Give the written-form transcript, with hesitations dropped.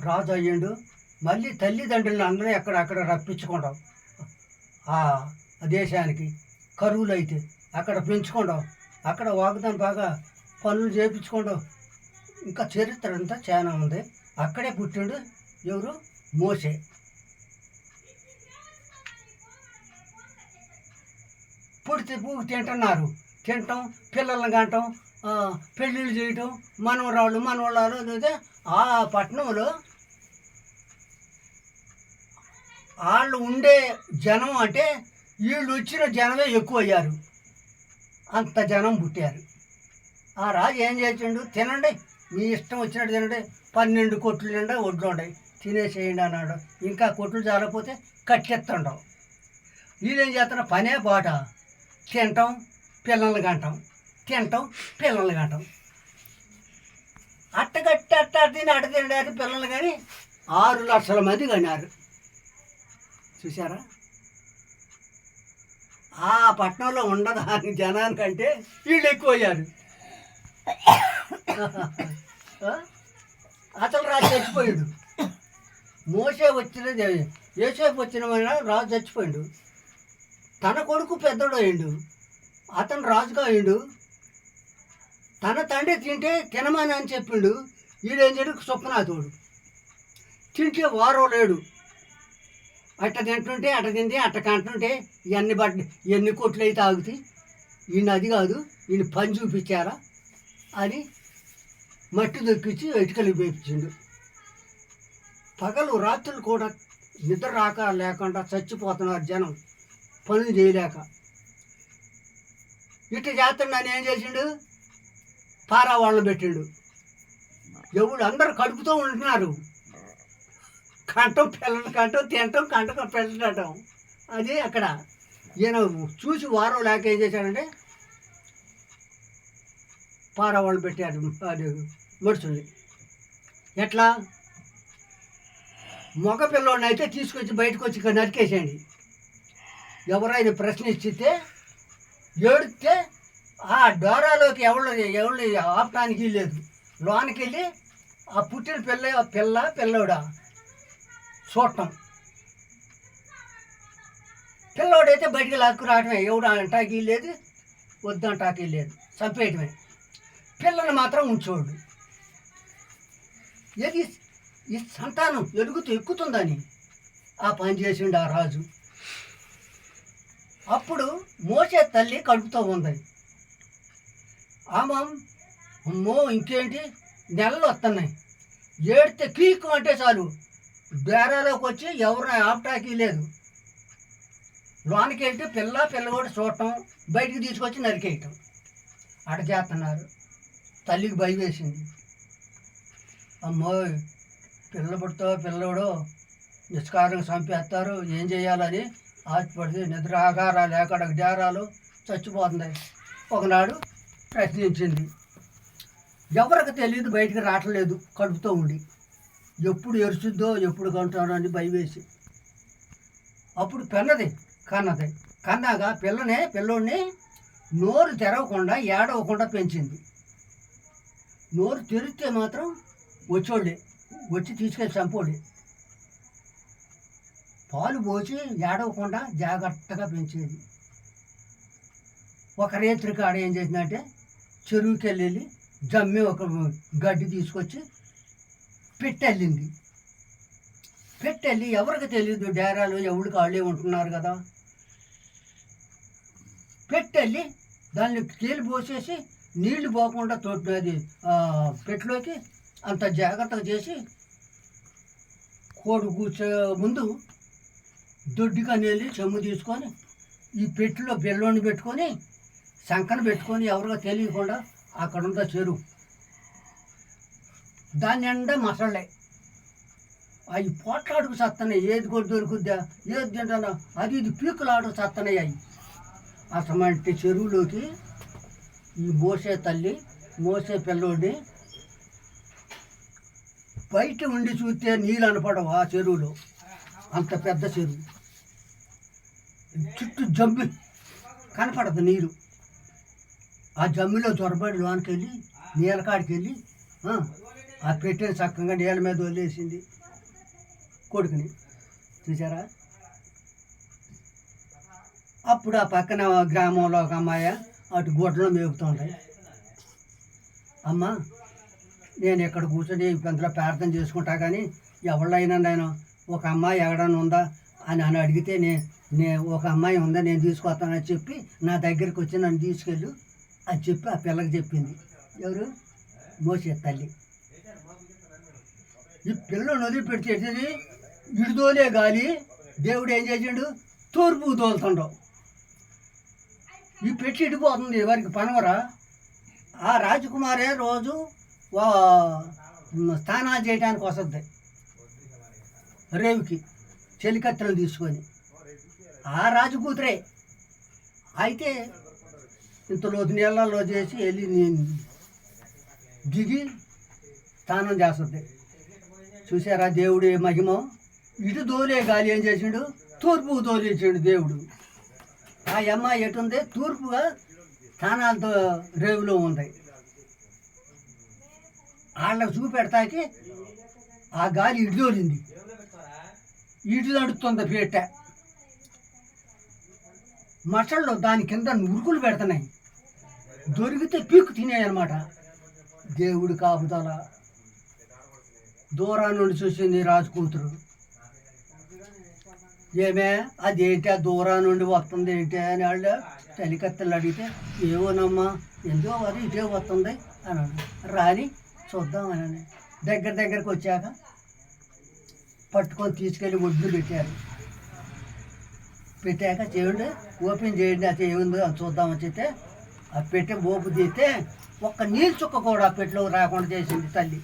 రాజు అయ్యిండు. మళ్ళీ తల్లిదండ్రులను అందరూ అక్కడ రప్పించుకోవడం ఆ దేశానికి. కరువులు అయితే అక్కడ పెంచుకోవడం, అక్కడ వాగ్దానం బాగా పనులు చేయించుకోవడం. ఇంకా చరిత్ర అంతా చాలా ఉంది. అక్కడే పుట్టిండు ఎవరు? మోసే. పుడితే తింటున్నారు, తినటం, పిల్లల్ని కంటం, పెళ్ళిళ్ళు చేయటం, మనవరాళ్ళు అయితే ఆ పట్టణంలో వాళ్ళు ఉండే జనం అంటే వీళ్ళు వచ్చిన జనమే ఎక్కువ అయ్యారు. అంత జనం పుట్టారు. ఆ రాజు ఏం చేసిండు? తినండి, మీ ఇష్టం వచ్చినట్టు తినండి, 12 కొట్లు నిండా వడ్లు ఉండవు, తినేసేయండి అన్నాడు. ఇంకా కొట్లు చాలకపోతే కట్టెత్తుండవు. వీళ్ళేం చేస్తున్నా పనే బాట, తింటాం, పిల్లల్ని కంటాం, తింటాం, పిల్లల్ని కంటాం. అట్టగట్టి అట్ట తిని అట్ట తినడానికి పిల్లలు కానీ 6 లక్షల మంది కన్నారు. చూసారా? ఆ పట్టణంలో ఉండదాని జనానికంటే వీళ్ళు ఎక్కువ అయ్యారు. అసలు రాజు చచ్చిపోయాడు. మోసే వచ్చిన యోసేపు వచ్చిన రాజు చచ్చిపోయాడు. తన కొడుకు పెద్దోడు అయ్యిండు, అతను రాజుగా అయ్యిండు. తన తండ్రి తింటే తినమని అని చెప్పిండు. వీడేం చేయడు? స్వప్నాథుడు. తింటే వారం లేడు. అట్ట తింటుంటే అట్ట తింటే అట్ట కంటుంటే ఎన్ని కొట్లు అయితే ఆగుతాయి. ఈయన అది కాదు, ఈయన పని చూపించారా అని మట్టి దొక్కించి ఇటుకలు వేపించిండు. పగలు రాత్రులు కూడా నిద్ర రాక లేకుండా చచ్చిపోతున్నారు జనం, పనులు చేయలేక. ఇట్ట చేస్తున్నాను ఏం చేసిండు? పారా వాళ్ళని పెట్టిండు. ఎవడు అందరూ కడుపుతూ ఉంటున్నారు. కంటం పిల్లలు కంటం, తినటం, కంటం పెట్టడం. అది అక్కడ ఈయన చూసి వారం లేక ఏం చేశాడంటే పారా వాళ్ళు పెట్టారు అది మనుషుల్ని. ఎట్లా? మగ పిల్లోడిని అయితే తీసుకొచ్చి బయటకు వచ్చి ఇక్కడ నరికేసేయండి. ఎవరైనా ప్రశ్నిస్తే ఏడితే ఆ డోరాలోకి ఎవరు ఆపటానికి లేదు. లోనికి వెళ్ళి ఆ పుట్టిన పిల్లోడా చూడటం. పిల్లోడైతే బయటికి లాక్కు రావటమే. ఎవడు అంటాకి లేదు, వద్దంటాకి లేదు, చంపేయటమే. పిల్లలు మాత్రం ఉంచోడు. ఏది ఈ సంతానం ఎక్కుతుందని ఆ పని చేసిండు ఆ రాజు. అప్పుడు మోసే తల్లి కడుపుతో ఉంది. అమ్మో ఇంకేంటి, నెలలు వస్తున్నాయి. ఏడితే కీకు అంటే చాలు బేరాలోకి వచ్చి ఎవరిని ఆపటాకి లేదు. లోనికి వెళ్తే పిల్ల కూడా చూడటం, బయటికి తీసుకొచ్చి నరికేయటం అడ చేస్తున్నారు. తల్లికి భయం వేసింది. అమ్మో పిల్లడు నిష్కారంగా చంపేస్తారు, ఏం చేయాలని ఆశపడితే నిద్ర ఆగారాలు ఎక్కడ జారాలు చచ్చిపోతుంది. ఒకనాడు ప్రశ్నించింది. ఎవరికి తెలియదు, బయటికి రావట్లేదు కడుపుతో ఉండి. ఎప్పుడు ఎరుచుద్దో ఎప్పుడు కొంటాడో అని భయం వేసి అప్పుడు కన్నాగా పిల్లోడిని నోరు తెరవకుండా ఏడవకుండా పెంచింది. నోరు తెరిస్తే మాత్రం వచ్చి తీసుకెళ్ళి చంపోడే. పాలు పోసి ఏడవకుండా జాగ్రత్తగా పెంచేది. ఒక రేత్రి కాడ ఏం చేసిందంటే చెరువుకి వెళ్ళి జమ్మి ఒక గడ్డి తీసుకొచ్చి పెట్టెళ్ళింది. ఎవరికి తెలియదు, డేరాలు ఎవరికి వాళ్ళే ఉంటున్నారు కదా. పెట్టెళ్ళి దాన్ని కీలు పోసేసి నీళ్లు పోకుండా అది పెట్టెలోకి అంత జాగ్రత్తగా చేసి కోడి కూర్చో ముందు దొడ్డికని వెళ్ళి చెమ్ము తీసుకొని ఈ పెట్టెలో బెల్లోని పెట్టుకొని సంకన పెట్టుకొని ఎవరిగా తెలియకుండా అక్కడ ఉందా చెరువు, దాని నిండా మసళ్ళే. అవి పోట్లాడుకు సత్తనాయి. ఏది కూడా దొరుకుద్దా, ఏది తింటానో అది ఇది పీకులాడుకు సత్తనాయి. అవి అసమంటి చెరువులోకి ఈ మోసే పిల్లోడిని బయట ఉండి చూస్తే నీళ్ళు అనపడవు. ఆ చెరువులో అంత పెద్ద చెరువు, చుట్టూ జమ్మి కనపడదు నీరు. ఆ జమ్మిలో చొరబడి లోనికి వెళ్ళి నీళ్ళకాడికి వెళ్ళి ఆ పెట్టెని చక్కగా నీళ్ళ మీద వదిలేసింది కొడుకుని. చూసారా? అప్పుడు ఆ పక్కన గ్రామంలో ఒక అమ్మాయి అటు గుడ్డలో మేపుతుంటాయి. అమ్మ, నేను ఇక్కడ కూర్చొని అందులో ప్రార్థన చేసుకుంటా, కానీ ఎవళ్ళైనా నేను ఒక అమ్మాయి ఎక్కడన్నా ఉందా అని అడిగితే ఒక అమ్మాయి ఉందా, నేను తీసుకొస్తానని చెప్పి నా దగ్గరికి వచ్చి నన్ను తీసుకెళ్ళు అని చెప్పి ఆ పిల్లకి చెప్పింది. ఎవరు? మోసే తల్లి. ఈ పిల్లని వదిలిపెట్టేది ఇడుదోలే గాలి దేవుడు ఏం చేసిండు? తూర్పు తోలుతుండవు. ఈ పెట్టి ఇడిపోతుంది వారికి పనవరా. ఆ రాజకుమారే రోజు స్నానాలు చేయడానికి వస్తుంది రేవుకి చెలికత్తెలు తీసుకొని. ఆ రాజు కూతురే అయితే ఇంతలో నీళ్ళల్లో చేసి వెళ్ళి దిగి స్నానం చేస్తుంది. చూసారా దేవుడు మహిమ? ఇటు దోలే గాలి ఏం చేసిండు? తూర్పు తోలేసాడు దేవుడు. ఆ అమ్మాయి ఎటుంది? తూర్పుగా స్నానాలతో రేవులో ఉంది. వాళ్ళకు చూపెడతాకి ఆ గాలి ఇటు తోలింది, ఇటు నడుస్తుంది పీట. మచ్చళ్ళు దాని కింద ఉరుకులు పెడుతున్నాయి, దొరికితే పీక్కు తినేయి అన్నమాట. దేవుడి కాపుదల. దూరం నుండి చూసింది రాజు కూతురు. ఏమే అదేంటి ఆ దూరం నుండి వస్తుంది ఏంటి అని వాళ్ళు చలికత్తెలు అడిగితే, ఏమోనమ్మా ఎందుకో అది ఇటే వస్తుంది అని రాని చూద్దామని దగ్గరికి వచ్చాక పట్టుకొని తీసుకెళ్ళి ఒడ్డు పెట్టాక చేయండి, ఓపెన్ చేయండి, అది ఏముందో అని చూద్దామని చెప్తే ఆ పెట్టె ఓపు తీస్తే ఒక్క నీళ్ళు చుక్క కూడా ఆ పెట్టెలో రాకుండా చేసింది తల్లి.